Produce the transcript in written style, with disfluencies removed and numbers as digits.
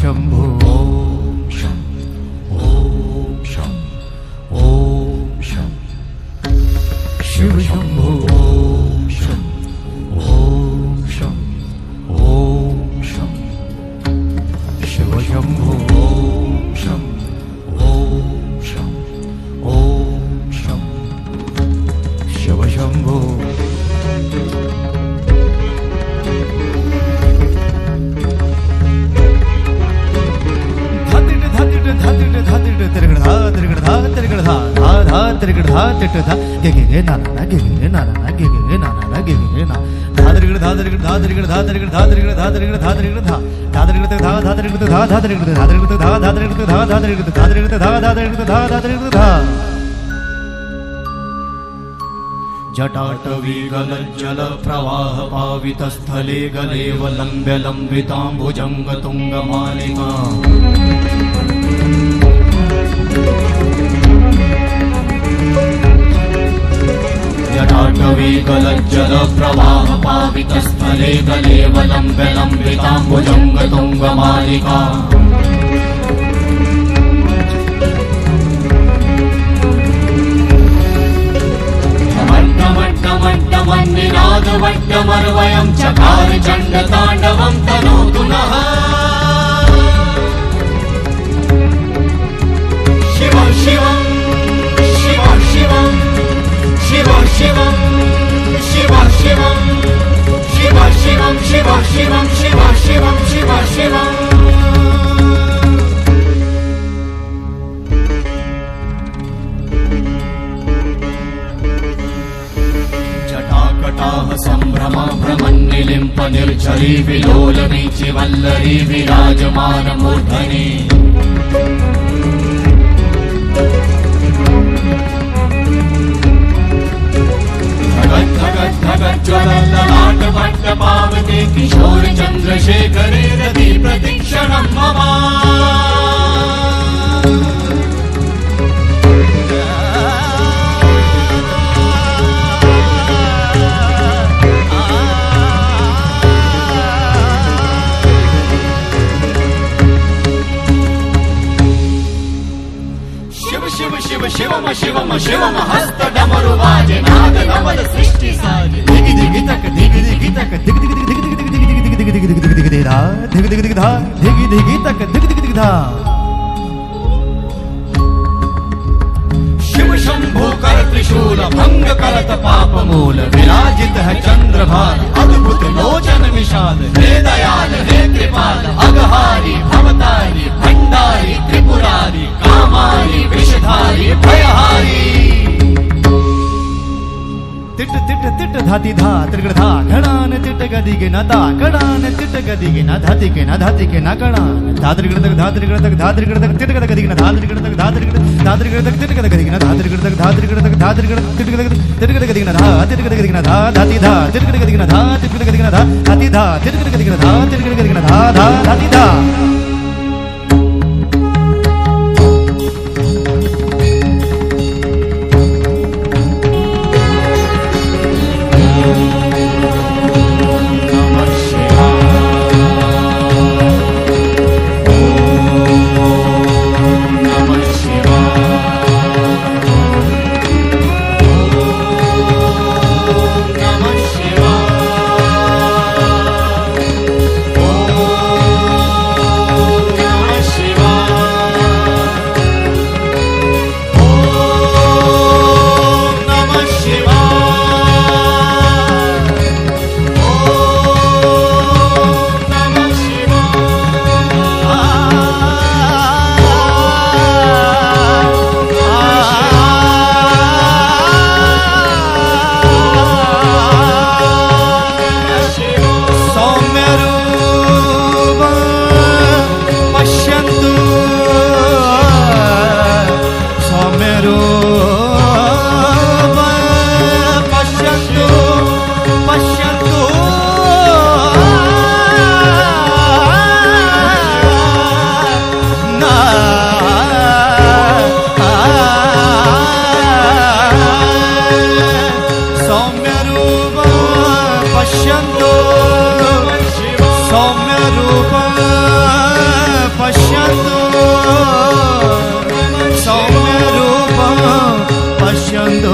शंभो ओम शं ओम शं ओम शं शिव शंभो ओम शं ओम शं ओम शं शिव शंभो ओम शं ओम शं ओम शं शिव शंभो जटाटवी गलज्जल प्रवाह पावित स्थले गलेव लंब्य लंबितांबुजंग तुंग मालिका जटाटवी गलज्जल प्रवाह पावित स्थले गलेव लंब्य लंबितांबुजंग तुंग मालिका निनाद वट्टमर्वयं चकार चंड तांडवं तनोतु नः शिव शिवं शिव शिवं शिव शिवं शिव शिवं शिव शिवं शिव शिवं शिव शिवं शिव शिवं संभ्रमा भ्रमन्निलिम्प निर्झरी विलोल वीचि वल्लरी विराजमान मूर्धनि धगत् धगत् धगत् ज्वलल्ललाट वट्ट पावते किशोर चन्द्रशेखरे रति प्रतीक्षणं मम शिवम शिवम शिवम हस्त डमरु वाजे नाद नवल सृष्टि साजे दिगि दिगि तक दिगि दिगि तक दिगि दिगि दिगि दिगि दिगि दिगि दिगि दिगि दिगि दिगि धा दिगि दिगि दिगि धा दिगि दिगि तक दिगि दिगि दिगि धा शिव शंभो कर त्रिशूल भंग करत पाप मूल विराजित है चंद्रभार अद्भुत लोचन विशाल हे दयाल हे कृपाल अगहारी भवतारी भंडारी त्रिपुरारी कामारी विषधारी भयहारी तिट तिट तिट धाति धा त्रिगड़ धा घड़ान तिट गदि के नता घड़ान तिट गदि के न धाति के न धाति के न घड़ान धात्रिगड़ तक धात्रिगड़ तक धात्रिगड़ तक तिट गद गदि के न धात्रिगड़ तक धात्रिगड़ तक तिट गद गदि के न धात्रिगड़ तक धात्रिगड़ तक धात्रिगड़ तिट गद गदि के न धा तिट गद गदि के न धा धाति धा तिट गद गदि के न धा तिट गद गदि के न धा धाति धा तिट गद गदि के न धा तिट गद गदि के न धा धा धाति धा पश्यन्तु सौम्यरूपं पश्यन्तु